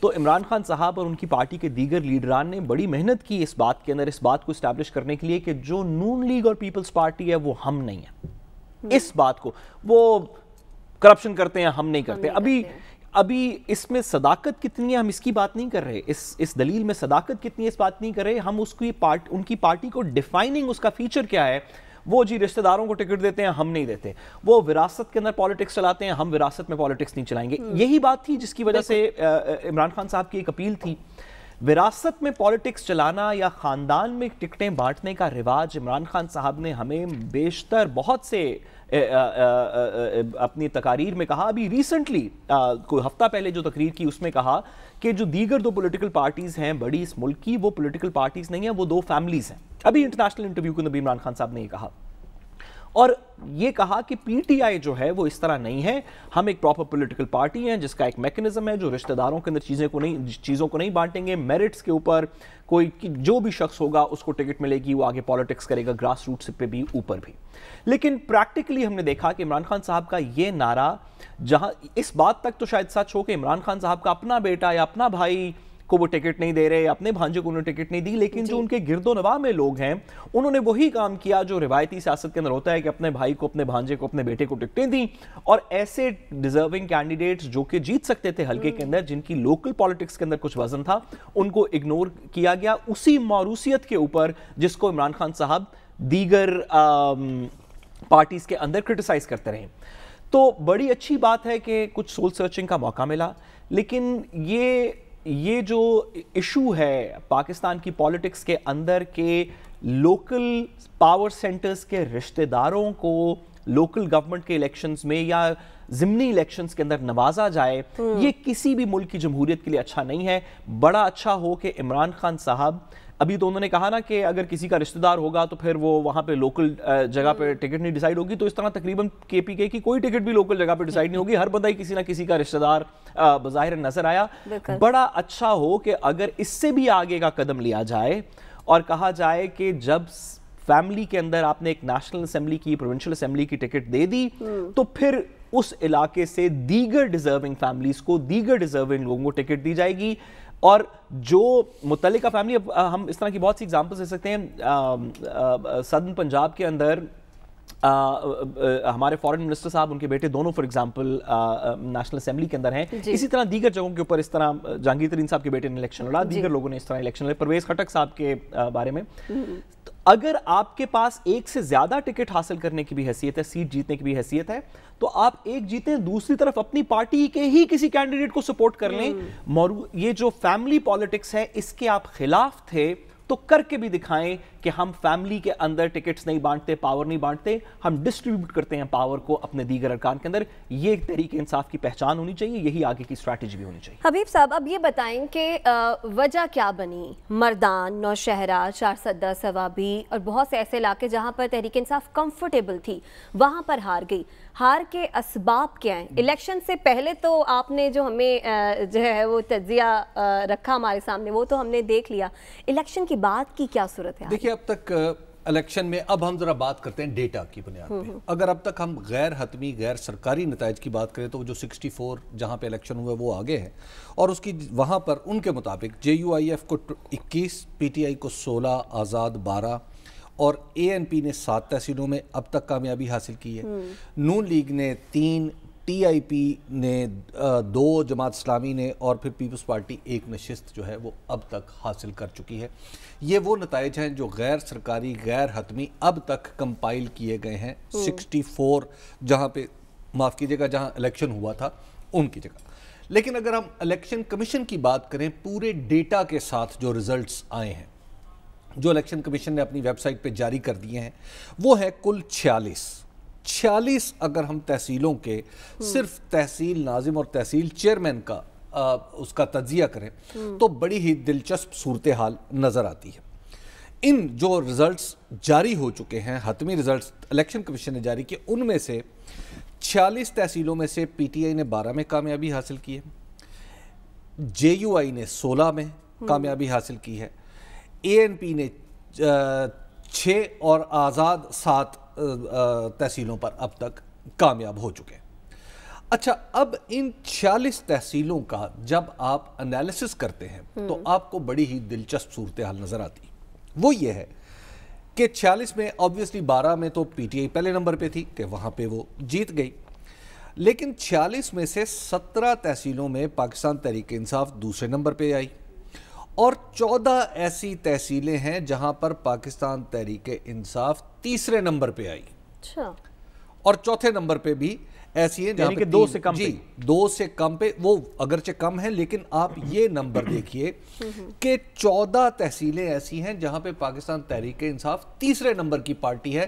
تو عمران خان صاحب اور ان کی پارٹی کے دیگر لیڈران نے بڑی محنت کی اس بات کے اندر، اس بات کو اسٹیبلش کرنے کے لیے کہ جو نون لیگ اور پیپلز پارٹی ہے وہ ہم نہیں ہیں. اس بات کو وہ کرپشن کرتے ہیں، ہم نہیں کرتے. ابھی اس میں صداقت کتنی ہے ہم اس کی بات نہیں کر رہے، اس دلیل میں صداقت کتنی ہے اس بات نہیں کر رہے. ہم ان کی پارٹی کو ڈیفائننگ اس کا فیچر کیا ہے، وہ جی رشتہ داروں کو ٹکٹ دیتے ہیں، ہم نہیں دیتے. وہ وراثت کے اندر پالیٹکس چلاتے ہیں، ہم وراثت میں پالیٹکس نہیں چلائیں گے. یہی بات تھی جس کی وجہ سے عمران خان صاحب کی ایک اپیل تھی. وراثت میں پالیٹکس چلانا یا خاندان میں ٹکٹیں بانٹنے کا رواج عمران خان صاحب نے ہمیں بیشتر بہت سے اپنی تقاریر میں کہا. ابھی ریسنٹلی کوئی ہفتہ پہلے جو تقریر کی اس میں کہا کہ جو دیگر دو پولیٹیکل پارٹیز ہیں بڑی اس ملک کی، وہ پولیٹیکل پارٹیز نہیں ہیں، وہ دو فیملیز ہیں. ابھی انٹرنیشنل انٹرویو کے اندر عمران خان صاحب نے یہ کہا، اور یہ کہا کہ پی ٹی آئی جو ہے وہ اس طرح نہیں ہے، ہم ایک پراپر پولیٹیکل پارٹی ہیں جس کا ایک میکنزم ہے جو رشتہ داروں کے اندر چیزوں کو نہیں بانٹیں گے. میرٹس کے اوپر کوئی جو بھی شخص ہوگا اس کو ٹکٹ ملے گی، وہ آگے پالیٹکس کرے گا گراس روٹس پہ بھی اوپر بھی. لیکن پریکٹیکلی ہم نے دیکھا کہ عمران خان صاحب کا یہ نعرہ، جہاں اس بات تک تو شاید سچ ہو کہ عمران خان صاحب کا اپنا بیٹا یا اپنا بھائی کو وہ ٹکٹ نہیں دے رہے، اپنے بھانجے کو انہوں نے ٹکٹ نہیں دی، لیکن جو ان کے گرد و نواح میں لوگ ہیں انہوں نے وہی کام کیا جو روایتی سیاست کے اندر ہوتا ہے کہ اپنے بھائی کو، اپنے بھانجے کو، اپنے بیٹے کو ٹکٹیں دیں. اور ایسے ڈیزرونگ کینڈیڈیٹس جو کہ جیت سکتے تھے حلقے کے اندر، جن کی لوکل پالیٹکس کے اندر کچھ وزن تھا، ان کو اگنور کیا گیا اسی موروثیت کے اوپر جس کو عمران خان صاحب دیگر پارٹیز کے اندر کرٹیسائز کرتے رہے. تو بڑی اچھی بات ہے کہ کچھ سول سرچنگ کا موقع ملا، لیکن یہ جو ایشو ہے پاکستان کی پالیٹکس کے اندر کہ لوکل پاور سینٹرز کے رشتہ داروں کو لوکل گورنمنٹ کے الیکشنز میں یا ضمنی الیکشنز کے اندر نوازا جائے، یہ کسی بھی ملک کی جمہوریت کے لیے اچھا نہیں ہے. بڑا اچھا ہو کہ عمران خان صاحب، ابھی تو انہوں نے کہا نا کہ اگر کسی کا رشتہ دار ہوگا تو پھر وہ وہاں پہ لوکل جگہ پہ ٹکٹ نہیں ڈیسائیڈ ہوگی، تو اس طرح تقریباً کے پی کے کی کوئی ٹکٹ بھی لوکل جگہ پہ ڈیسائیڈ نہیں ہوگی. ہر بندہ ہی کسی نہ کسی کا رشتہ دار بظاہر نظر آیا. بڑا اچھا ہو کہ اگر اس سے بھی آگے کا قدم لیا جائے اور کہا جائے کہ جب فیملی کے اندر آپ نے ایک نیشنل اسمبلی کی، پروونشل اسمبلی کی ٹکٹ دے دی، تو پھر اس علاقے سے دیگر ڈیزرونگ فیملیز کو، دیگر ڈیزرونگ لوگوں کو ٹکٹ دی جائے گی. اور جو متعلقہ فیملی، ہم اس طرح کی بہت سی ایگزامپلس دے سکتے ہیں. سدرن پنجاب کے اندر ہمارے فارن منسٹر صاحب، ان کے بیٹے دونوں فار ایگزامپل نیشنل اسمبلی کے اندر ہیں. اسی طرح دیگر جگہوں کے اوپر اس طرح جہانگیر ترین صاحب کے بیٹے نے الیکشن لڑا، دیگر لوگوں نے اس طرح الیکشن لڑے. پرویز خٹک صاحب کے بارے میں اگر آپ کے پاس ایک سے زیادہ ٹکٹ حاصل کرنے کی بھی حیثیت ہے، سیٹ جیتنے کی بھی حیثیت ہے، تو آپ ایک جیتیں، دوسری طرف اپنی پارٹی کے ہی کسی کینڈیڈیٹ کو سپورٹ کر لیں. یہ جو فیملی پالیٹکس ہے اس کے آپ خلاف تھے تو کر کے بھی دکھائیں کہ ہم فیملی کے اندر ٹکٹس نہیں بانٹتے، پاور نہیں بانٹتے، ہم ڈسٹریبیوٹ کرتے ہیں پاور کو اپنے دیگر ارکان کے اندر. یہ تحریک انصاف کی پہچان ہونی چاہیے، یہی آگے کی اسٹریٹجی بھی ہونی چاہیے. حبیب صاحب، اب یہ بتائیں کہ وجہ کیا بنی مردان، نوشہرہ، چارسدہ، سوابی اور بہت سے ایسے علاقے جہاں پر تحریک انصاف کمفرٹیبل تھی وہاں پر ہار گئی؟ ہار کے اسباب کیا ہیں؟ الیکشن سے پہلے تو آپ نے جو ہمیں جو ہے وہ تجزیہ رکھا ہمارے سامنے، وہ تو ہم نے دیکھ لیا. الیکشن کی بعد کی کیا صورت ہے؟ دیکھیے، اب تک الیکشن میں، اب ہم ذرا بات کرتے ہیں ڈیٹا کی بنیاد پہ. اگر اب تک ہم غیر حتمی، غیر سرکاری نتائج کی بات کریں تو جو 64 جہاں پہ الیکشن ہوئے وہ آگے ہے، اور اس کی وہاں پر ان کے مطابق جے یو آئی ایف کو 21، پی ٹی آئی کو 16، آزاد 12 اور اے این پی نے 7 تحصیلوں میں اب تک کامیابی حاصل کی ہے. نون لیگ نے 3، ٹی آئی پی نے 2، جماعت اسلامی نے، اور پھر پیپلز پارٹی 1 نشست جو ہے وہ اب تک حاصل کر چکی ہے. یہ وہ نتائج ہیں جو غیر سرکاری، غیر حتمی اب تک کمپائل کیے گئے ہیں 64 جہاں پہ، معاف کیجیے گا، جہاں الیکشن ہوا تھا ان کی جگہ. لیکن اگر ہم الیکشن کمیشن کی بات کریں، پورے ڈیٹا کے ساتھ جو ریزلٹس آئے ہیں، جو الیکشن کمیشن نے اپنی ویب سائٹ پہ جاری کر دیے ہیں، وہ ہے کل 46. اگر ہم تحصیلوں کے صرف تحصیل ناظم اور تحصیل چیئرمین کا اس کا تجزیہ کریں تو بڑی ہی دلچسپ صورتحال نظر آتی ہے. ان جو ریزلٹس جاری ہو چکے ہیں، حتمی ریزلٹس الیکشن کمیشن نے جاری کیے، ان میں سے 46 تحصیلوں میں سے پی ٹی آئی نے 12 میں کامیابی حاصل کی ہے، جے یو آئی نے 16 میں کامیابی حاصل کی ہے، اے این پی نے 6 اور آزاد 7 تحصیلوں پر اب تک کامیاب ہو چکے ہیں. اچھا، اب ان 46 تحصیلوں کا جب آپ انالیسس کرتے ہیں تو آپ کو بڑی ہی دلچسپ صورتحال نظر آتی ہے۔ وہ یہ ہے کہ 46 میں آبویسلی 12 میں تو پی ٹی آئی پہلے نمبر پہ تھی کہ وہاں پہ وہ جیت گئی، لیکن 46 میں سے 17 تحصیلوں میں پاکستان تحریک انصاف دوسرے نمبر پہ آئی، اور 14 ایسی تحصیلیں ہیں جہاں پر پاکستان تحریک انصاف تیسرے نمبر پہ آئی، اچھا، اور چوتھے نمبر پہ بھی ایسی ہیں جہاں یعنی کہ پہ 2 سے کم جی 2 سے کم پہ، وہ اگرچہ کم ہے لیکن آپ یہ نمبر دیکھیے کہ 14 تحصیلیں ایسی ہیں جہاں پہ پاکستان تحریک انصاف تیسرے نمبر کی پارٹی ہے۔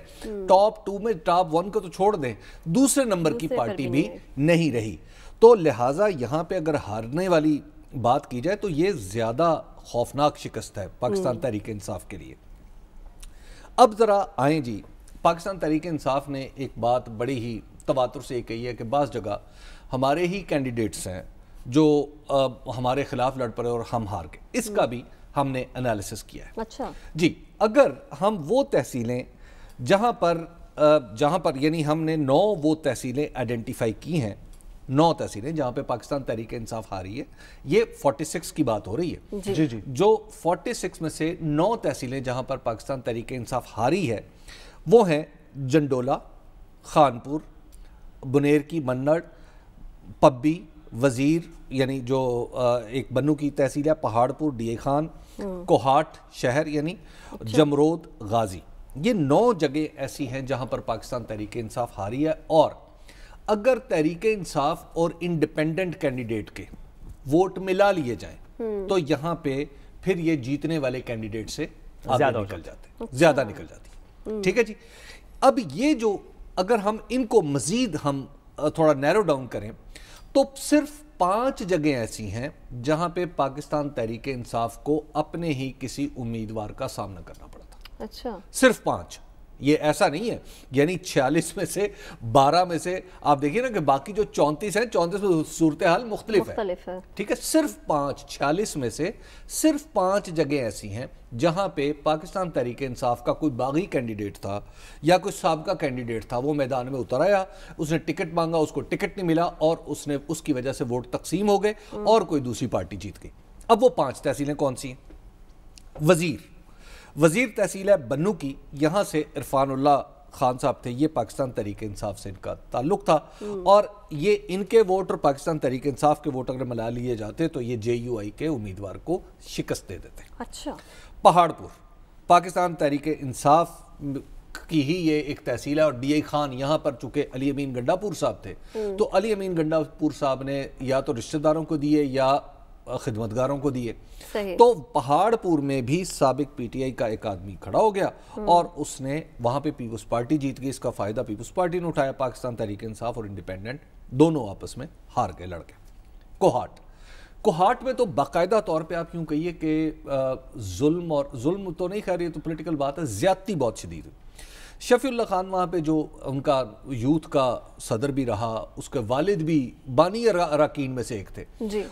ٹاپ 2 میں ٹاپ 1 کو تو چھوڑ دیں، دوسرے نمبر کی پارٹی بھی نہیں رہی، تو لہٰذا یہاں پہ اگر ہارنے والی بات کی جائے تو یہ زیادہ خوفناک شکست ہے پاکستان تحریک انصاف کے لیے۔ اب ذرا آئیں جی، پاکستان تحریک انصاف نے ایک بات بڑی ہی تواتر سے یہ کہی ہے کہ بعض جگہ ہمارے ہی کینڈیڈیٹس ہیں جو ہمارے خلاف لڑ پڑے اور ہم ہار گئے، اس کا بھی ہم نے انالیسس کیا ہے۔ اچھا جی، اگر ہم وہ تحصیلیں جہاں پر یعنی ہم نے 9 وہ تحصیلیں آئیڈینٹیفائی کی ہیں، 9 تحصیلیں جہاں پہ پاکستان تحریک انصاف ہاری ہے، یہ 46 کی بات ہو رہی ہے جی جی، جو 46 میں سے 9 تحصیلیں جہاں پر پاکستان تحریک انصاف ہاری ہے وہ ہیں جنڈولا، خانپور، بنیر کی منڑ، پبی، وزیر یعنی جو ایک بنو کی تحصیل ہے، پہاڑ پور، ڈی اے خان، کوہاٹ شہر یعنی جمرود، غازی، یہ 9 جگہ ایسی ہیں جہاں پر پاکستان تحریک انصاف ہاری ہے، اور اگر تحریک انصاف اور انڈیپینڈنٹ کینڈیڈیٹ کے ووٹ ملا لیے جائیں تو یہاں پہ پھر یہ جیتنے والے کینڈیڈیٹ سے زیادہ نکل جاتی، ٹھیک ہے جی۔ اب یہ جو اگر ہم ان کو مزید ہم تھوڑا نیرو ڈاؤن کریں تو صرف 5 جگہیں ایسی ہیں جہاں پہ پاکستان تحریک انصاف کو اپنے ہی کسی امیدوار کا سامنا کرنا پڑا تھا، اچھا، صرف 5، یہ ایسا نہیں ہے یعنی 46 میں سے 12 میں سے آپ دیکھیے نا کہ باقی جو 34 ہیں 34 میں صورتحال مختلف ہے، ٹھیک ہے، صرف 5، 46 میں سے صرف 5 جگہیں ایسی ہیں جہاں پہ پاکستان تحریک انصاف کا کوئی باغی کینڈیڈیٹ تھا یا کوئی سابقہ کینڈیڈیٹ تھا، وہ میدان میں اتر آیا، اس نے ٹکٹ مانگا، اس کو ٹکٹ نہیں ملا اور اس کی وجہ سے ووٹ تقسیم ہو گئے اور کوئی دوسری پارٹی جیت گئی۔ اب وہ 5 تحصیلیں کون سی ہیں؟ وزیر تحصیل ہے بنو کی، یہاں سے عرفان اللہ خان صاحب تھے، یہ پاکستان تحریک انصاف سے ان کا تعلق تھا، اور یہ ان کے ووٹ اور پاکستان تحریک انصاف کے ووٹ اگر ملا لیے جاتے تو یہ جے یو آئی کے امیدوار کو شکست دے دیتے۔ اچھا، پہاڑ پور پاکستان تحریک انصاف کی ہی یہ ایک تحصیل ہے، اور ڈی اے خان یہاں پر چونکہ علی امین گنڈا پور صاحب تھے تو علی امین گنڈا پور صاحب نے یا تو رشتہ داروں کو دیے یا خدمتگاروں کو دیے، تو پہاڑ پور میں بھی سابق پی ٹی آئی کا ایک آدمی کھڑا ہو گیا اور اس نے وہاں پہ پیپلز پارٹی جیت گئی، اس کا فائدہ پیپلز پارٹی نے اٹھایا، پاکستان تحریک انصاف اور انڈیپینڈنٹ دونوں آپس میں ہار گئے، لڑ گئے۔ کوہاٹ میں تو باقاعدہ طور پہ آپ یوں کہیے کہ ظلم تو نہیں، خیر یہ تو پولیٹیکل بات ہے، زیادتی بہت شدید ہے۔ شفیع اللہ خان وہاں پہ جو ان کا یوتھ کا صدر بھی رہا، اس کے والد بھی بانی اراکین میں سے ایک تھے،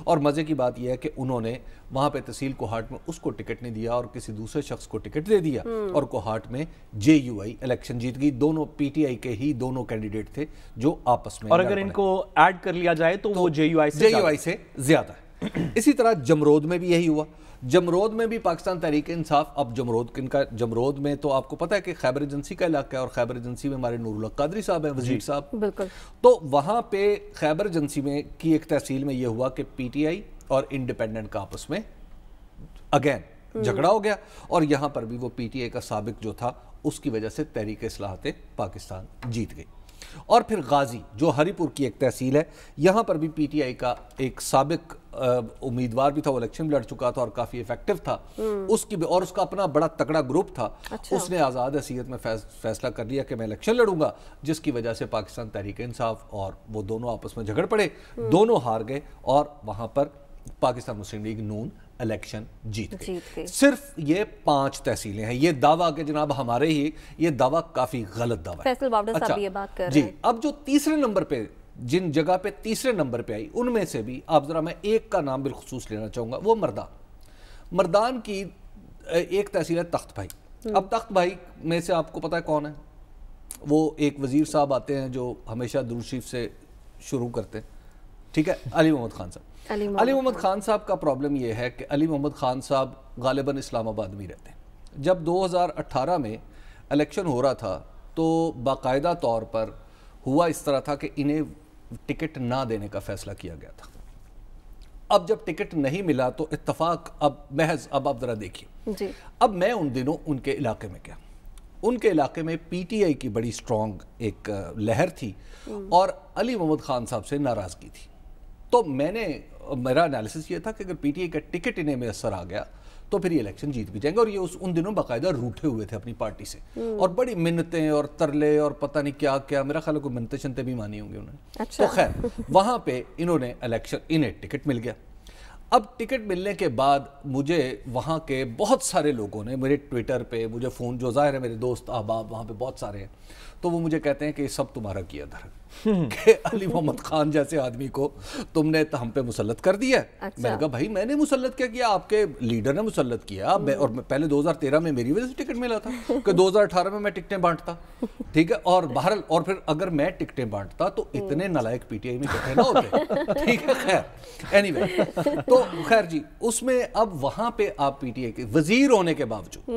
اور مزے کی بات یہ ہے کہ انہوں نے وہاں پہ تحصیل کوہاٹ میں اس کو ٹکٹ نہیں دیا اور کسی دوسرے شخص کو ٹکٹ دے دیا، اور کوہاٹ میں جے یو آئی الیکشن جیت گئی، دونوں پی ٹی آئی کے ہی دونوں کینڈیڈیٹ تھے جو آپس میں، اور اگر ان کو ایڈ کر لیا جائے تو وہ جے یو آئی سے زیادہ ہے۔ اسی طرح جمرود میں بھی یہی ہوا، جمرود میں بھی پاکستان تحریک انصاف، اب جمرود میں تو آپ کو پتہ ہے کہ خیبر ایجنسی کا علاقہ ہے، اور خیبر ایجنسی میں ہمارے نور اللہ قادری صاحب ہیں، وزیر صاحب، بالکل، تو وہاں پہ خیبر ایجنسی میں کی ایک تحصیل میں یہ ہوا کہ پی ٹی آئی اور انڈیپینڈنٹ کا آپس میں اگین جھگڑا ہو گیا، اور یہاں پر بھی وہ پی ٹی آئی کا سابق جو تھا اس کی وجہ سے تحریک اصلاحات پاکستان جیت گئی۔ اور پھر غازی جو ہری پور کی ایک تحصیل ہے، یہاں پر بھی پی ٹی آئی کا ایک سابق امیدوار بھی تھا، وہ الیکشن لڑ چکا تھا اور کافی ایفیکٹو تھا، اس کی اور اس کا اپنا بڑا تکڑا گروپ تھا، اس نے آزاد حیثیت میں فیصلہ کر لیا کہ میں الیکشن لڑوں گا، جس کی وجہ سے پاکستان تحریک انصاف اور وہ دونوں آپس میں جھگڑ پڑے، دونوں ہار گئے، اور وہاں پر پاکستان مسلم لیگ نون الیکشن جیت گئی۔ صرف یہ 5 تحصیلیں ہیں، یہ دعویٰ کہ جناب ہمارے ہی، یہ دعویٰ کافی غلط دعویٰ ہے۔ فیصل باوڑا صاحب یہ بات کر رہے ہیں۔ جی، اب جو تیسرے نمبر پہ جن جگہ پہ تیسرے نمبر پہ آئی ان میں سے بھی آپ ذرا میں ایک کا نام بالخصوص لینا چاہوں گا، وہ مردان کی ایک تحصیل ہے تخت بھائی۔ اب تخت بھائی میں سے آپ کو پتہ ہے کون ہے؟ وہ ایک وزیر صاحب آتے ہیں جو ہمیشہ درود شریف سے شروع کرتے ہیں. ٹھیک ہے, علی محمد خان صاحب. علی محمد خان صاحب کا پرابلم یہ ہے کہ علی محمد خان صاحب غالباً اسلام آباد میں رہتے ہیں. جب 2018 میں الیکشن ہو رہا تھا تو باقاعدہ طور پر ہوا اس طرح تھا کہ انہیں ٹکٹ نہ دینے کا فیصلہ کیا گیا تھا. اب جب ٹکٹ نہیں ملا تو اتفاق اب محض اب آپ ذرا دیکھیے. اب میں ان دنوں ان کے علاقے میں گیا. ان کے علاقے میں پی ٹی آئی کی بڑی سٹرونگ ایک لہر تھی اور علی محمد خان صاحب سے ناراضگی تھی. تو میرا انالیسس یہ تھا کہ اگر پی ٹی آئی کا ٹکٹ انہیں میسر آ گیا تو پھر یہ الیکشن جیت بھی جائیں گے. اور یہ ان دنوں باقاعدہ روٹھے ہوئے تھے اپنی پارٹی سے اور بڑی منتیں اور ترلے اور پتہ نہیں کیا کیا, میرا خیال ہے کوئی منتیں شنتیں بھی مانی ہوں گی انہوں نے. تو خیر وہاں پہ انہوں نے انہیں ٹکٹ مل گیا. اب ٹکٹ ملنے کے بعد مجھے وہاں کے بہت سارے لوگوں نے میرے ٹویٹر پہ مجھے فون, جو ظاہر ہے میرے دوست احباب وہاں پہ بہت سارے ہیں, تو وہ مجھے کہتے ہیں کہ یہ سب تمہارا کیا تھا کہ علی محمد خان جیسے آدمی کو تم نے ہم پہ مسلط کر دیا. میں نے کہا بھائی میں نے مسلط کیا آپ کے لیڈر نے مسلط کیا. اور پہلے 2013 میں میری وجہ سے ٹکٹ ملا تھا کہ 2018 میں ٹکٹیں بانٹتا. ٹھیک ہے, اور بہرحال اور پھر اگر میں ٹکٹیں بانٹتا تو اتنے نالائق پی ٹی آئی میں اکٹھے نہ ہوتے. ٹھیک ہے, خیر اینی وے تو خیر جی, اس میں اب وہاں پہ آپ پی ٹی آئی کے وزیر ہونے کے باوجود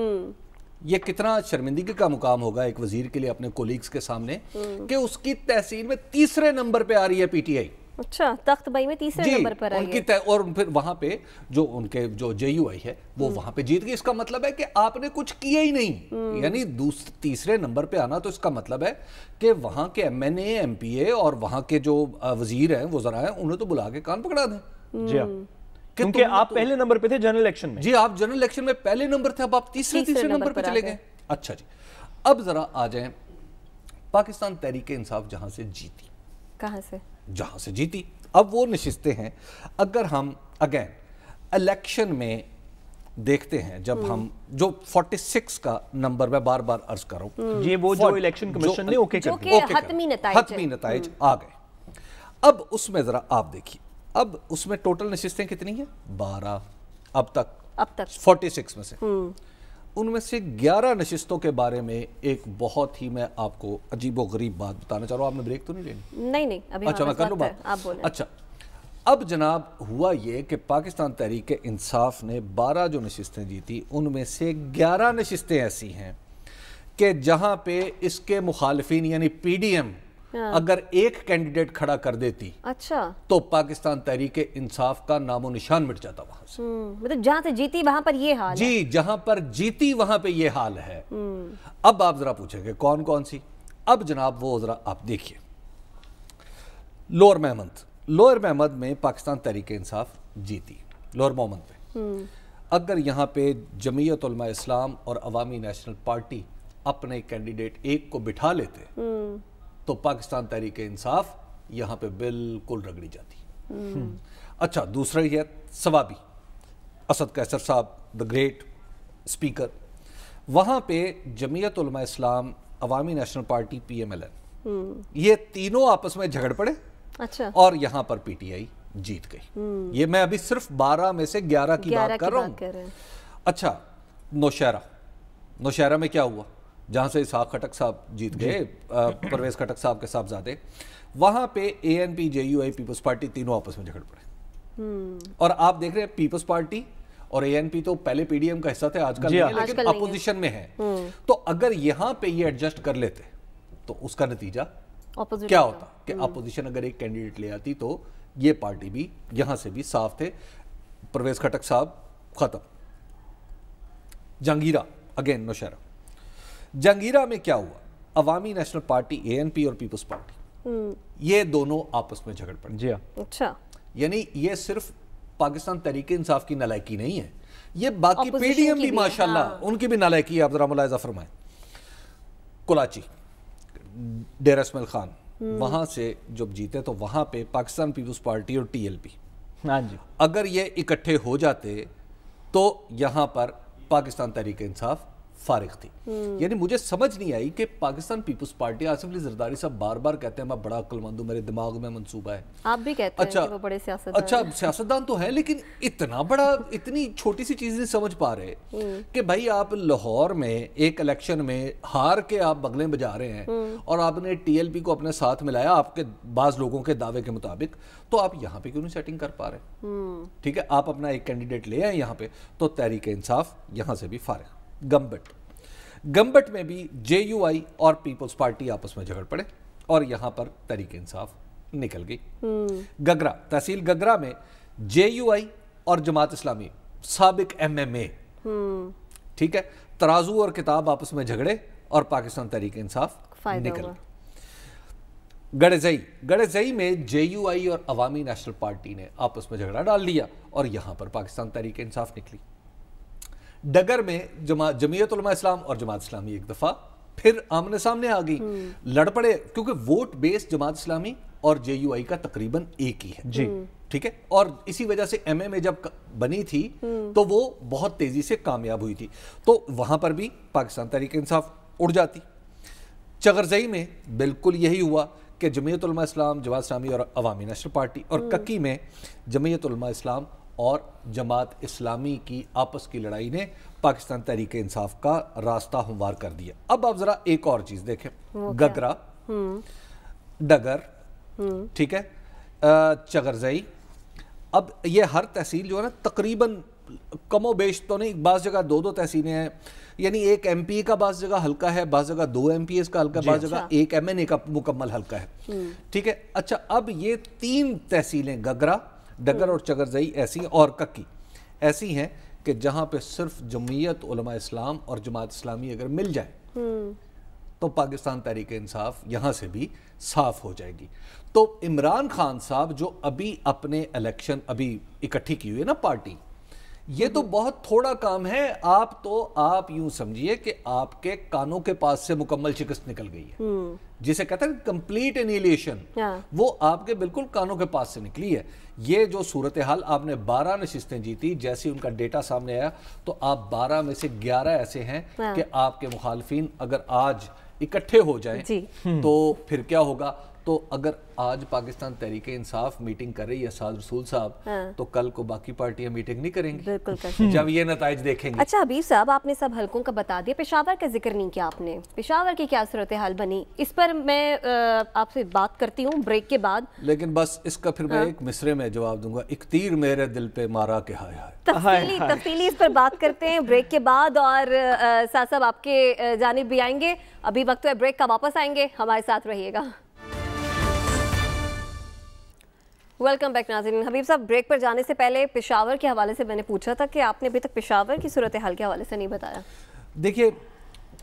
یہ کتنا شرمندگی کا مقام ہوگا ایک وزیر کے لیے اپنے کولیگز کے سامنے کہ اس کی تحصیل میں 3 نمبر پہ آ رہی ہے پی ٹی آئی. اچھا, تخت بئی میں 3 نمبر پر آئی ہے. اور پھر وہاں پہ جو ان کے جو جے یو آئی ہے وہ وہاں پہ جیت گئی. اس کا مطلب ہے کہ آپ نے کچھ کیا ہی نہیں. یعنی 3 نمبر پہ آنا تو اس کا مطلب ہے کہ وہاں کے ایم این اے, ایم پی اے اور وہاں کے جو وزیر ہیں, وزراء ہیں, انہیں تو بلا کے کان پکڑا دیں. جی ہاں, کیونکہ آپ پہلے نمبر پہ تھے جنرل الیکشن میں. جی, آپ جنرل الیکشن میں پہلے نمبر تھے, اب آپ تیسرے نمبر پہ چلے گئے. اچھا جی, اب ذرا آ جائیں پاکستان تحریک انصاف جہاں سے جیتی. کہاں سے؟ جہاں سے جیتی. اب وہ نشستیں ہیں, اگر ہم اگین الیکشن میں دیکھتے ہیں, جب ہم جو 46 کا نمبر میں بار بار عرض کر رہا ہوں, یہ وہ جو الیکشن کمیشن نے اوکے کر دیا, حتمی نتائج آ گئے. اب اس میں ذرا آپ دیکھیے, اب اس میں ٹوٹل نشستیں کتنی ہیں؟ 12 اب تک 46 میں سے. ان میں سے 11 نشستوں کے بارے میں ایک بہت ہی میں آپ کو عجیب و غریب بات بتانا چاہ رہا ہوں. آپ نے بریک تو نہیں لینی؟ نہیں, ابھی اچھا میں کر لوں بات, آپ بولیں. اچھا, اب جناب ہوا یہ کہ پاکستان تحریک انصاف نے 12 جو نشستیں جیتی, ان میں سے 11 نشستیں ایسی ہیں کہ جہاں پہ اس کے مخالفین یعنی پی ڈی ایم اگر ایک کینڈیڈیٹ کھڑا کر دیتی تو پاکستان تحریک انصاف کا نام و نشان مٹ جاتا وہاں سے. مطلب جہاں سے جیتی وہاں پر یہ حال ہے. جی, جہاں پر جیتی وہاں پہ یہ حال ہے. اب آپ ذرا پوچھیں گے کون کون سی. اب جناب وہ ذرا آپ دیکھیے, لوئر محمد میں پاکستان تحریک انصاف جیتی. لوئر محمد میں اگر یہاں پہ جمعیت علماء اسلام اور عوامی نیشنل پارٹی اپنے کینڈیڈیٹ ایک کو بٹھا لیتے تو پاکستان تحریک انصاف یہاں پہ بالکل رگڑی جاتی. اچھا, دوسرا یہ سوابی, اسد قیصر صاحب دا گریٹ اسپیکر, وہاں پہ جمعیت Ulema Islam, Awami National Party, P M L N, یہ تینوں آپس میں جھگڑ پڑے. اچھا, اور یہاں پر پی ٹی آئی جیت گئی. یہ میں ابھی صرف 12 میں سے 11 کی بات کر رہا ہوں. اچھا, نوشہرہ میں کیا ہوا, جہاں سے اسحاق خٹک صاحب جیت گئے, پرویز خٹک صاحب کے صاحبزادے, وہاں پہ A N P, J U I, Peoples Party تینوں آپس میں جھگڑ پڑے. اور آپ دیکھ رہے ہیں پیپلز پارٹی اور اے این پی تو پہلے پی ڈی ایم کا حصہ تھے, آج کل نہیں ہے, لیکن اپوزیشن میں ہے. تو اگر یہاں پہ یہ ایڈجسٹ کر لیتے تو اس کا نتیجہ کیا ہوتا کہ اپوزیشن اگر ایک کینڈیڈیٹ لے آتی تو یہ پارٹی بھی یہاں سے بھی صاف تھے. پرویز خٹک صاحب ختم. جہانگیرہ اگین نوشہرہ, جہانگیرہ میں کیا ہوا, عوامی نیشنل پارٹی, اے این پی اور پیپلز پارٹی, یہ دونوں آپس میں جھگڑ پڑے. جی ہاں. اچھا, یعنی یہ صرف پاکستان تحریک انصاف کی نالائکی نہیں ہے, یہ باقی پی ڈی ایم بھی ماشاءاللہ ان کی بھی نالائکی ہے. آپ ذرا ملاحظہ فرمائیں, کلاچی, ڈیرہ اسماعیل خان, وہاں سے جب جیتے تو وہاں پہ پاکستان پیپلز پارٹی اور ٹی ایل پی, اگر یہ اکٹھے ہو جاتے تو یہاں پر پاکستان تحریک انصاف فارغ تھی. یعنی مجھے سمجھ نہیں آئی کہ پاکستان پیپلز پارٹی, آصف علی زرداری صاحب بار بار کہتے ہیں میں بڑا عقل مند ہوں, میرے دماغ میں منصوبہ ہے. آپ بھی کہتے ہیں کہ وہ بڑے سیاستدان. اچھا سیاستدان تو ہیں, لیکن اتنا بڑا, اتنی چھوٹی سی چیز نہیں سمجھ پا رہے کہ بھائی آپ لاہور میں ایک الیکشن میں ہار کے آپ بغلیں بجا رہے ہیں اور آپ نے ٹی ایل پی کو اپنے ساتھ ملایا آپ کے بعض لوگوں کے دعوے کے مطابق, تو آپ یہاں پہ کیوں نہیں سیٹنگ کر پا رہے؟ ٹھیک ہے, آپ اپنا ایک کینڈیڈیٹ لے آئیں یہاں پہ, تو تحریک انصاف یہاں سے بھی فارغ. گمبٹ میں بھی جے یو آئی اور پیپلز پارٹی آپس میں جھگڑ پڑے اور یہاں پر تحریک انصاف نکل گئی. گگرا, تحصیل گگرا میں جے یو آئی اور جماعت اسلامی سابق ایم ایم اے, ٹھیک ہے, ترازو اور کتاب آپس میں جھگڑے اور پاکستان تحریک انصاف نکل گئی. گڑزئی میں جے یو آئی اور عوامی نیشنل پارٹی نے آپس میں جھگڑا ڈال لیا اور یہاں پر پاکستان تحریک انصاف نکلی. ڈگر میں جمعیت علماء اسلام اور جماعت اسلامی ایک دفعہ پھر آمنے سامنے آ گئی, لڑ پڑے, کیونکہ ووٹ بیس جماعت اسلامی اور جے یو آئی کا تقریباً ایک ہی ہے. جی ٹھیک ہے, اور اسی وجہ سے ایم ایم اے جب بنی تھی تو وہ بہت تیزی سے کامیاب ہوئی تھی, تو وہاں پر بھی پاکستان تحریک انصاف اڑ جاتی. چغرزئی میں بالکل یہی ہوا کہ جمعیت علماء اسلام, جماعت اسلامی اور عوامی نیشنل پارٹی, اور ککی میں جمعیت علماء اسلام اور جماعت اسلامی کی آپس کی لڑائی نے پاکستان تحریک انصاف کا راستہ ہموار کر دیا. اب آپ ذرا ایک اور چیز دیکھیں, گگرا, ڈگر, ٹھیک ہے, چغرزئی, اب یہ ہر تحصیل جو ہے نا تقریباً کم و بیش تو نہیں, بعض جگہ دو تحصیلیں ہیں, یعنی ایک ایم پی کا بعض جگہ حلقہ ہے, بعض جگہ 2 ایم پی ایس کا حلقہ ہے, بعض جگہ ایک ایم این اے کا مکمل حلقہ ہے. ٹھیک ہے, اچھا اب یہ 3 تحصیلیں گگرا, ڈگر اور چغرزئی ایسی ہیں, اور ککی ایسی ہیں کہ جہاں پہ صرف جمعیت علماء اسلام اور جماعت اسلامی اگر مل جائے تو پاکستان تحریک انصاف یہاں سے بھی صاف ہو جائے گی. تو عمران خان صاحب جو ابھی اپنے الیکشن ابھی اکٹھی کی ہوئی ہے نا پارٹی, یہ تو بہت تھوڑا کام ہے. آپ یوں سمجھیے کہ آپ کے کانوں کے پاس سے مکمل شکست نکل گئی ہے, جسے کہتے ہیں کمپلیٹ انیلیشن, وہ آپ کے بالکل کانوں کے پاس سے نکلی ہے. یہ جو صورتحال, آپ نے 12 نشستیں جیتی, جیسے ان کا ڈیٹا سامنے آیا تو آپ 12 میں سے 11 ایسے ہیں کہ آپ کے مخالفین اگر آج اکٹھے ہو جائیں تو پھر کیا ہوگا. تو اگر آج پاکستان تحریک انصاف میٹنگ کر رہی ہے اسعد رسول صاحب, تو کل کو باقی پارٹیاں میٹنگ نہیں کریں گی, بالکل جب یہ نتائج دیکھیں گے. اچھا حبیب صاحب, آپ نے سب حلقوں کا بتا دیا, پشاور کا ذکر نہیں کیا آپ نے. پشاور کی کیا صورتحال بنی, اس پر میں آپ سے بات کرتی ہوں بریک کے بعد, لیکن بس اس کا پھر میں ایک مصرے میں جواب دوں گا, ایک تیر میرے دل پہ مارا کہ ہائے ہائے. تفصیلی اس پر بات کرتے ہیں بریک کے بعد, اور ساتھ صاحب آپ کے جانب بھی آئیں گے. ابھی وقت ہے بریک کا, واپس آئیں گے, ہمارے ساتھ رہیے گا. ویلکم بیک ناظرین. حبیب صاحب, بریک پر جانے سے پہلے پشاور کے حوالے سے میں نے پوچھا تھا کہ آپ نے ابھی تک پشاور کی صورتحال کے حوالے سے نہیں بتایا. دیکھیے,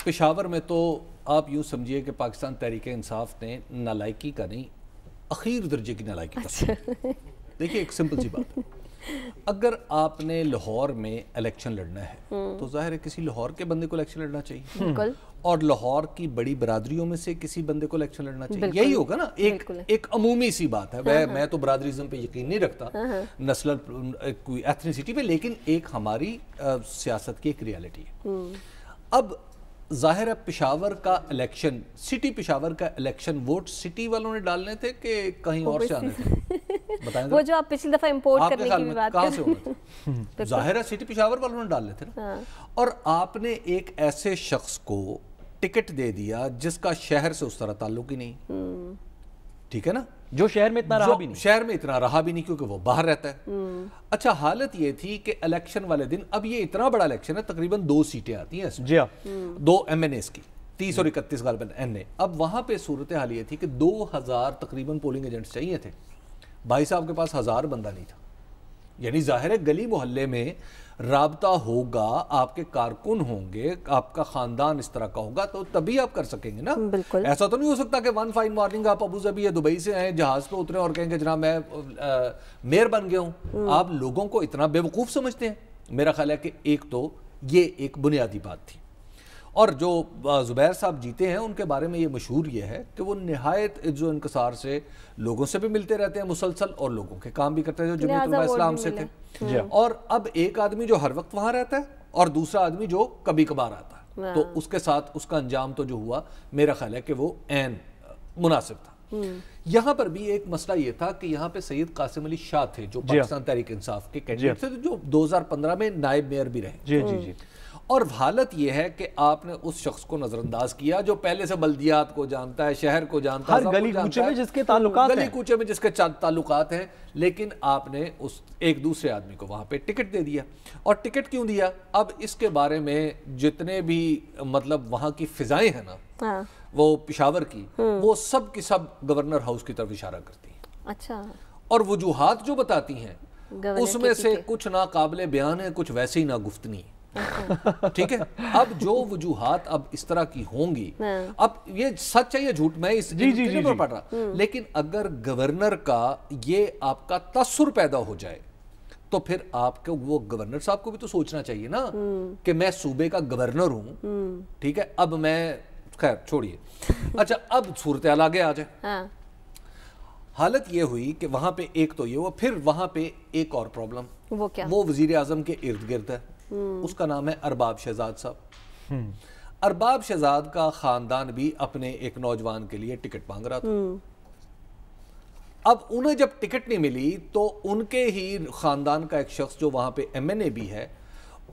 پشاور میں تو آپ یوں سمجھیے کہ پاکستان تحریک انصاف نے نالائکی کا نہیں, اخیر درجے کی نالائکی کا. دیکھیے ایک سمپل سی بات ہے, اگر آپ نے لاہور میں الیکشن لڑنا ہے تو ظاہر ہے کسی لاہور کے بندے کو الیکشن لڑنا چاہیے, بالکل, اور لاہور کی بڑی برادریوں میں سے کسی بندے کو الیکشن لڑنا چاہیے. یہی ہوگا نا, ایک عمومی سی بات ہے. میں تو برادریزم پہ یقین نہیں رکھتا, نسل کوئی ایتھنیسٹی پہ, لیکن ایک ہماری سیاست کی ایک ریالٹی ہے. اب ظاہر ہے پشاور کا الیکشن, سٹی پشاور کا الیکشن ووٹ سٹی والوں نے ڈالنے تھے کہ کہیں اور سے آنے تھے؟ بتائیں, وہ جو آپ پچھلی دفعہ امپورٹ کرنے کی بات کہاں سے ہونے تھے؟ ظاہر ہے سٹی پشاور والوں نے ڈالنے تھے نا. اور آپ نے ایک ایسے شخص کو ٹکٹ دے دیا جس کا شہر سے اس طرح تعلق ہی نہیں, ٹھیک ہے نا, جو شہر میں اتنا رہا بھی نہیں, شہر میں اتنا رہا بھی نہیں کیونکہ وہ باہر رہتا ہے. اچھا, حالت یہ تھی کہ الیکشن والے دن, اب یہ اتنا بڑا الیکشن ہے, تقریباً 2 سیٹیں آتی ہیں, جی ہاں, 2 ایم این ایز کی, 30 اور 31 غالباً این اے. اب وہاں پہ صورتحال یہ تھی کہ 2000 تقریباً پولنگ ایجنٹس چاہیے تھے. بھائی صاحب کے پاس 1000 بندہ نہیں تھا. یعنی ظاہر ہے گلی محلے میں رابطہ ہوگا, آپ کے کارکن ہوں گے, آپ کا خاندان اس طرح کا ہوگا, تو تبھی آپ کر سکیں گے نا. ایسا تو نہیں ہو سکتا کہ ون فائن مارننگ آپ ابو ظبی یا دبئی سے آئیں, جہاز پہ اتریں اور کہیں کہ جناب میں میئر بن گیا ہوں. آپ لوگوں کو اتنا بے وقوف سمجھتے ہیں. میرا خیال ہے کہ ایک تو یہ ایک بنیادی بات تھی. اور جو زبیر صاحب جیتے ہیں ان کے بارے میں یہ مشہور یہ ہے کہ وہ نہایت جو انکسار سے لوگوں سے بھی ملتے رہتے ہیں مسلسل, اور لوگوں کے کام بھی کرتے ہیں جو جمعیت علماء اسلام سے تھے. اور اب ایک آدمی جو ہر وقت وہاں رہتا ہے اور دوسرا آدمی جو کبھی کبھار آتا ہے, تو اس کے ساتھ اس کا انجام تو جو ہوا میرا خیال ہے کہ وہ عین مناسب تھا. یہاں پر بھی ایک مسئلہ یہ تھا کہ یہاں پہ سید قاسم علی شاہ تھے جو پاکستان تحریک انصاف کے کینڈیڈیٹ تھے جو 2015 میں نائب میئر بھی رہے. جی جی جی. اور حالت یہ ہے کہ آپ نے اس شخص کو نظر انداز کیا جو پہلے سے بلدیات کو جانتا ہے, شہر کو جانتا ہے, ہر گلی کوچے میں جس کے تعلقات ہیں, گلی کوچے میں جس کے تعلقات ہیں, لیکن آپ نے اس ایک دوسرے آدمی کو وہاں پہ ٹکٹ دے دیا. اور ٹکٹ کیوں دیا؟ اب اس کے بارے میں جتنے بھی مطلب وہاں کی فضائیں ہیں نا وہ پشاور کی, وہ سب کی سب گورنر ہاؤس کی طرف اشارہ کرتی ہیں. اچھا. اور وجوہات جو بتاتی ہیں اس میں سے کچھ ناقابل بیان ہے, کچھ ویسے ہی ناگفتنی. ٹھیک ہے, اب جو وجوہات اب اس طرح کی ہوں گی, اب یہ سچ ہے یا جھوٹ میں اس پر پڑھ رہا, لیکن اگر گورنر کا یہ آپ کا تاثر پیدا ہو جائے تو پھر آپ کو وہ گورنر صاحب کو بھی تو سوچنا چاہیے نا کہ میں صوبے کا گورنر ہوں. ٹھیک ہے, اب میں خیر چھوڑیے. اچھا, اب صورتحال آگے آ جائے. حالت یہ ہوئی کہ وہاں پہ ایک تو یہ ہوا, پھر وہاں پہ ایک اور پرابلم, وہ کیا؟ وہ وزیر اعظم کے ارد گرد ہے. اس کا نام ہے ارباب شہزاد صاحب. ارباب شہزاد کا خاندان بھی اپنے ایک نوجوان کے لیے ٹکٹ مانگ رہا تھا. اب انہیں جب ٹکٹ نہیں ملی تو ان کے ہی خاندان کا ایک شخص جو وہاں پہ ایم این اے بھی ہے,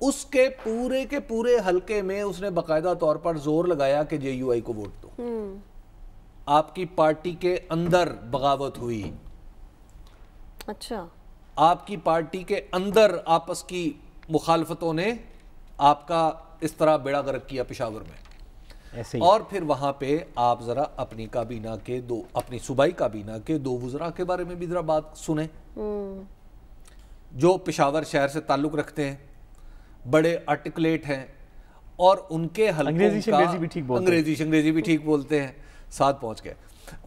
اس کے پورے حلقے میں اس نے باقاعدہ طور پر زور لگایا کہ جے یو آئی کو ووٹ دو. آپ کی پارٹی کے اندر بغاوت ہوئی. اچھا. آپ کی پارٹی کے اندر آپس کی مخالفتوں نے آپ کا اس طرح بیڑا غرق کیا پشاور میں. اور پھر وہاں پہ آپ ذرا اپنی کابینہ کے اپنی صوبائی کابینہ کے 2 وزراء کے بارے میں بھی ذرا بات سنیں جو پشاور شہر سے تعلق رکھتے ہیں, بڑے آرٹیکولیٹ ہیں, اور ان کے حلقوں کا انگریزی بھی ٹھیک بولتے ہیں, ساتھ پہنچ گئے.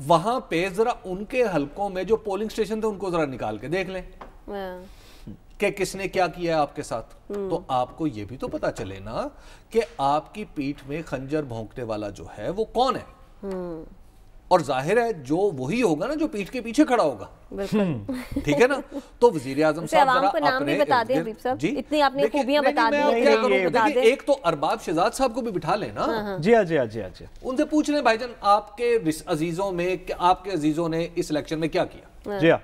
وہاں پہ ذرا ان کے حلقوں میں جو پولنگ سٹیشن تھے ان کو ذرا نکال کے دیکھ لیں کہ کس نے کیا کیا ہے آپ کے ساتھ, تو آپ کو یہ بھی تو پتا چلے نا کہ آپ کی پیٹھ میں خنجر بھونکنے والا جو ہے وہ کون ہے. اور ظاہر ہے جو وہی ہوگا نا جو پیٹھ کے پیچھے کھڑا ہوگا. ٹھیک ہے نا, تو وزیر اعظم صاحب ذرا اپنے اتنی آپ نے خوبیاں بتا دی. ایک تو ارباب شہزاد صاحب کو بھی بٹھا لیں نا, جی ہاں جی ہاں جی ہاں جی, ان سے پوچھ لیں بھائی جان آپ کے عزیزوں میں آپ کے عزیزوں نے اس الیکشن میں کیا کیا. جی ہاں,